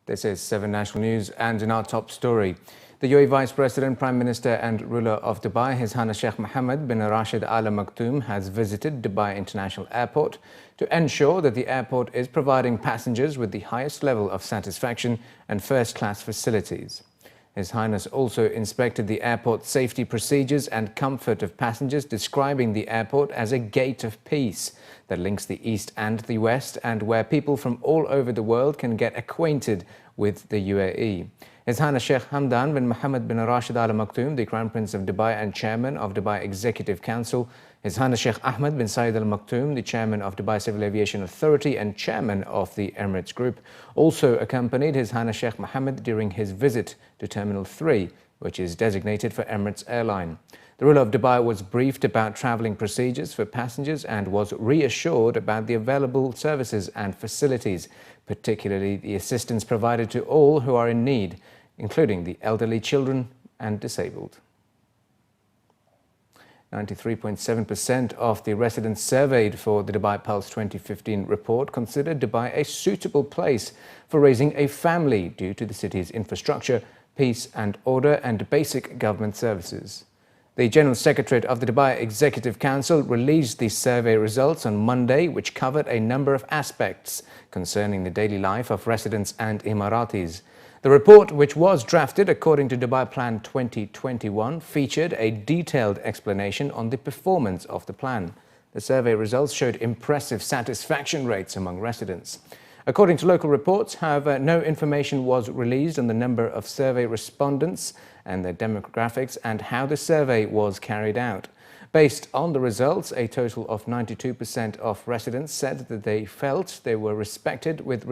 This is 7 National News, and in our top story, the UAE Vice President, Prime Minister and ruler of Dubai, His Highness Sheikh Mohammed bin Rashid Al Maktoum, has visited Dubai International Airport to ensure that the airport is providing passengers with the highest level of satisfaction and first-class facilities. His Highness also inspected the airport safety procedures and comfort of passengers, describing the airport as a gate of peace that links the East and the West, and where people from all over the world can get acquainted with the UAE. His Highness Sheikh Hamdan bin Mohammed bin Rashid Al Maktoum, the Crown Prince of Dubai and Chairman of Dubai Executive Council, His Highness Sheikh Ahmed bin Saeed Al Maktoum, the Chairman of Dubai Civil Aviation Authority and Chairman of the Emirates Group, also accompanied His Highness Sheikh Mohammed during his visit to Terminal 3, which is designated for Emirates Airline. The ruler of Dubai was briefed about travelling procedures for passengers and was reassured about the available services and facilities, particularly the assistance provided to all who are in need, including the elderly, children and disabled. 93.7% of the residents surveyed for the Dubai Pulse 2015 report considered Dubai a suitable place for raising a family due to the city's infrastructure, peace and order and basic government services. The General Secretariat of the Dubai Executive Council released the survey results on Monday, which covered a number of aspects concerning the daily life of residents and Emiratis. The report, which was drafted according to Dubai Plan 2021, featured a detailed explanation on the performance of the plan. The survey results showed impressive satisfaction rates among residents. According to local reports, however, no information was released on the number of survey respondents and their demographics and how the survey was carried out. Based on the results, a total of 92% of residents said that they felt they were treated with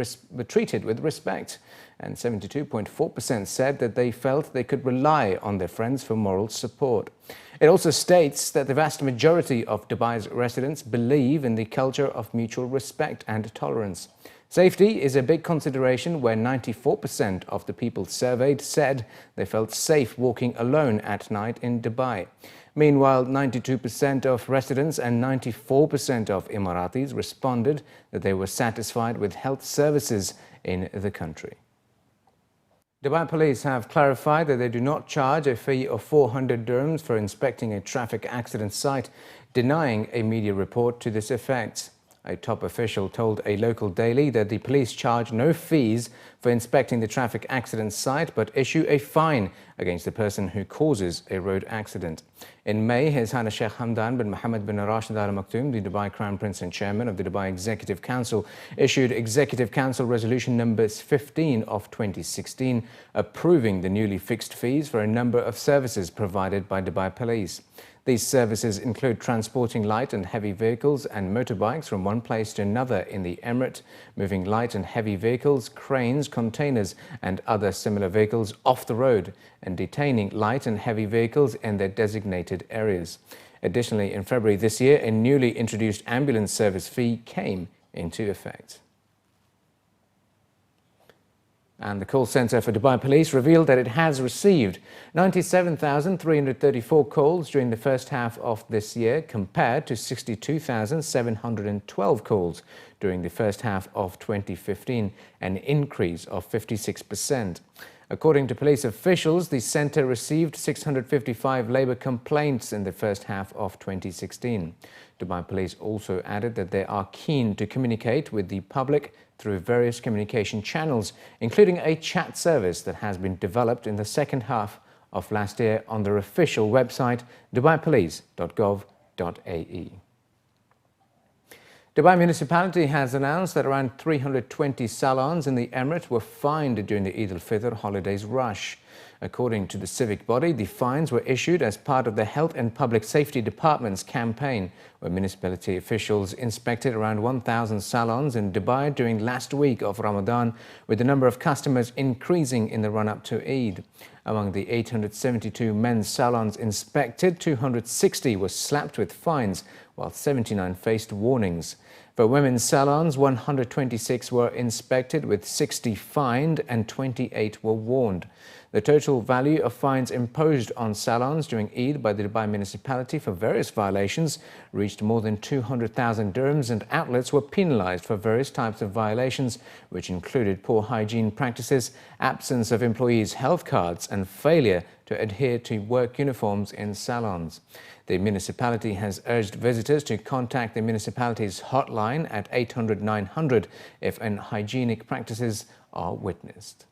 respect, and 72.4% said that they felt they could rely on their friends for moral support. It also states that the vast majority of Dubai's residents believe in the culture of mutual respect and tolerance. Safety is a big consideration, where 94% of the people surveyed said they felt safe walking alone at night in Dubai. Meanwhile, 92% of residents and 94% of Emiratis responded that they were satisfied with health services in the country. Dubai police have clarified that they do not charge a fee of 400 dirhams for inspecting a traffic accident site, denying a media report to this effect. A top official told a local daily that the police charge no fees for inspecting the traffic accident site, but issue a fine against the person who causes a road accident. In May, His Highness Sheikh Hamdan bin Mohammed bin Rashid Al Maktoum, the Dubai Crown Prince and Chairman of the Dubai Executive Council, issued Executive Council Resolution number 15 of 2016, approving the newly fixed fees for a number of services provided by Dubai Police. These services include transporting light and heavy vehicles and motorbikes from one place to another in the Emirate, moving light and heavy vehicles, cranes, containers and other similar vehicles off the road, and detaining light and heavy vehicles in their designated areas. Additionally, in February this year, a newly introduced ambulance service fee came into effect. And the call centre for Dubai Police revealed that it has received 97,334 calls during the first half of this year, compared to 62,712 calls during the first half of 2015, an increase of 56%. According to police officials, the centre received 655 labour complaints in the first half of 2016. Dubai Police also added that they are keen to communicate with the public through various communication channels, including a chat service that has been developed in the second half of last year on their official website, dubaipolice.gov.ae. Dubai Municipality has announced that around 320 salons in the Emirate were fined during the Eid al Fitr holidays rush. According to the civic body, the fines were issued as part of the Health and Public Safety Department's campaign, where municipality officials inspected around 1,000 salons in Dubai during last week of Ramadan, with the number of customers increasing in the run-up to Eid. Among the 872 men's salons inspected, 260 were slapped with fines, while 79 faced warnings. For women's salons, 126 were inspected, with 60 fined and 28 were warned. The total value of fines imposed on salons during Eid by the Dubai Municipality for various violations reached more than 200,000 dirhams, and outlets were penalised for various types of violations, which included poor hygiene practices, absence of employees' health cards and failure to adhere to work uniforms in salons. The municipality has urged visitors to contact the municipality's hotline at 800 900 if unhygienic practices are witnessed.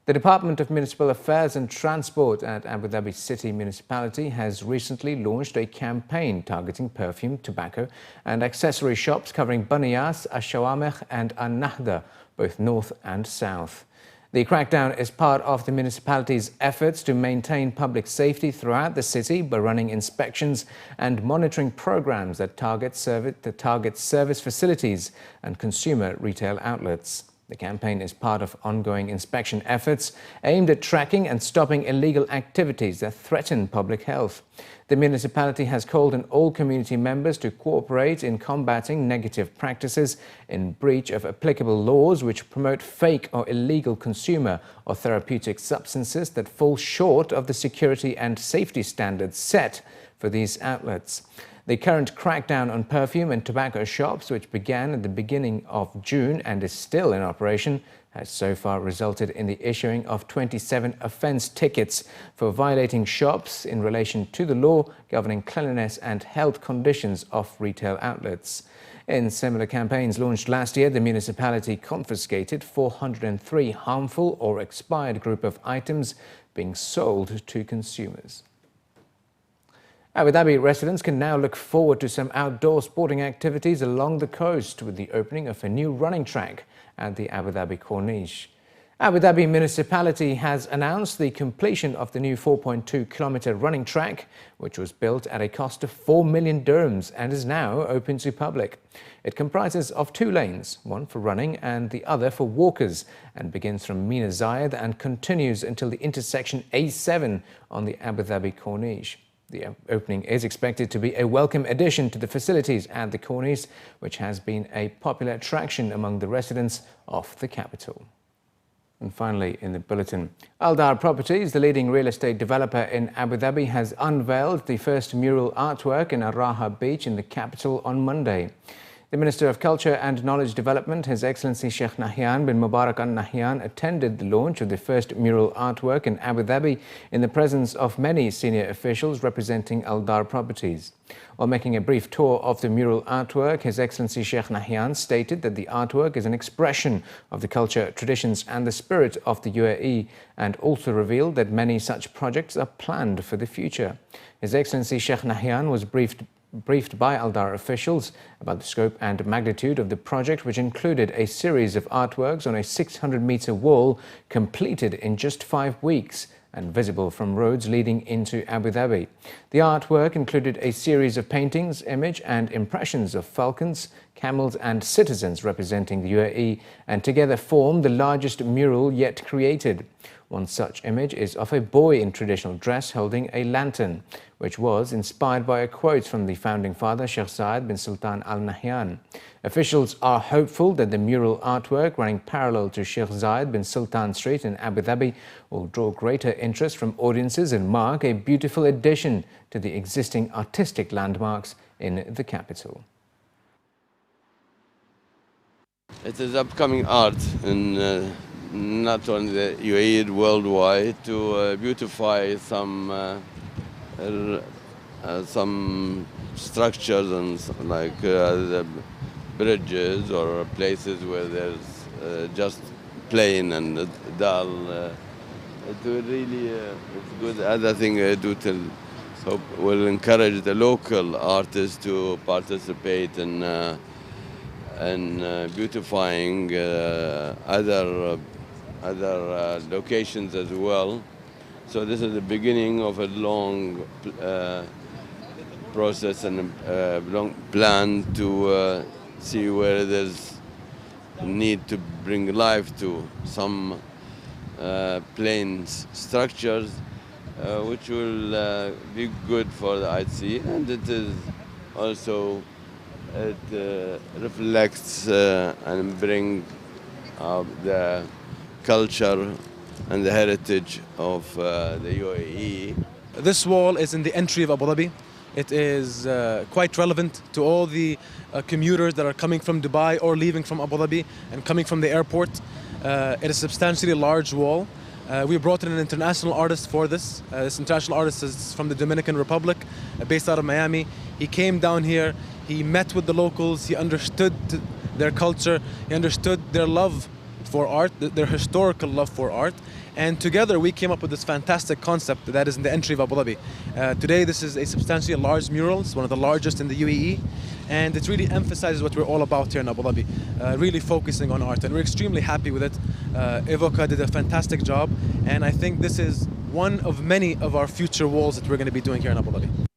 The Department of Municipal Affairs and Transport at Abu Dhabi City Municipality has recently launched a campaign targeting perfume, tobacco and accessory shops covering Baniyas, Ash-Shawamekh and An-Nahda, both north and south. The crackdown is part of the municipality's efforts to maintain public safety throughout the city by running inspections and monitoring programs that target service facilities and consumer retail outlets. The campaign is part of ongoing inspection efforts aimed at tracking and stopping illegal activities that threaten public health. The municipality has called on all community members to cooperate in combating negative practices in breach of applicable laws which promote fake or illegal consumer or therapeutic substances that fall short of the security and safety standards set for these outlets. The current crackdown on perfume and tobacco shops, which began at the beginning of June and is still in operation, has so far resulted in the issuing of 27 offence tickets for violating shops in relation to the law governing cleanliness and health conditions of retail outlets. In similar campaigns launched last year, the municipality confiscated 403 harmful or expired group of items being sold to consumers. Abu Dhabi residents can now look forward to some outdoor sporting activities along the coast with the opening of a new running track at the Abu Dhabi cornice. Abu Dhabi Municipality has announced the completion of the new 4.2-kilometre running track, which was built at a cost of 4 million dirhams and is now open to public. It comprises of 2 lanes, one for running and the other for walkers, and begins from Mina Zayed and continues until the intersection A7 on the Abu Dhabi cornice. The opening is expected to be a welcome addition to the facilities at the cornice, which has been a popular attraction among the residents of the capital. And finally, in the bulletin, Aldar Properties, the leading real estate developer in Abu Dhabi, has unveiled the first mural artwork in Raha Beach in the capital on Monday. The Minister of Culture and Knowledge Development, His Excellency Sheikh Nahyan bin Mubarak Al Nahyan, attended the launch of the first mural artwork in Abu Dhabi in the presence of many senior officials representing Aldar Properties. While making a brief tour of the mural artwork, His Excellency Sheikh Nahyan stated that the artwork is an expression of the culture, traditions and the spirit of the UAE, and also revealed that many such projects are planned for the future. His Excellency Sheikh Nahyan was briefed by Aldar officials about the scope and magnitude of the project, which included a series of artworks on a 600-metre wall completed in just 5 weeks and visible from roads leading into Abu Dhabi. The artwork included a series of paintings, image and impressions of falcons, camels and citizens representing the UAE, and together form the largest mural yet created. One such image is of a boy in traditional dress holding a lantern, which was inspired by a quote from the founding father, Sheikh Zayed bin Sultan Al Nahyan. Officials are hopeful that the mural artwork running parallel to Sheikh Zayed bin Sultan Street in Abu Dhabi will draw greater interest from audiences and mark a beautiful addition to the existing artistic landmarks in the capital. It is upcoming art in not only the UAE, worldwide, to beautify some structures and like the bridges or places where there's just plain and dull. It will really it's good. Other thing I do to hope will encourage the local artists to participate in beautifying other locations as well. So this is the beginning of a long process and a long plan to see where there's need to bring life to some plain structures, which will be good for the IC, and it is also it reflects and bring the culture and the heritage of the UAE. This wall is in the entry of Abu Dhabi. It is quite relevant to all the commuters that are coming from Dubai or leaving from Abu Dhabi and coming from the airport. It is a substantially large wall. We brought in an international artist for this. This international artist is from the Dominican Republic, based out of Miami. He came down here, he met with the locals, he understood their culture, he understood their love for art, their historical love for art. And together we came up with this fantastic concept that is in the entry of Abu Dhabi. Today this is a substantially large mural. It's one of the largest in the UAE. And it really emphasizes what we're all about here in Abu Dhabi, really focusing on art. And we're extremely happy with it. Evoca did a fantastic job. And I think this is one of many of our future walls that we're going to be doing here in Abu Dhabi.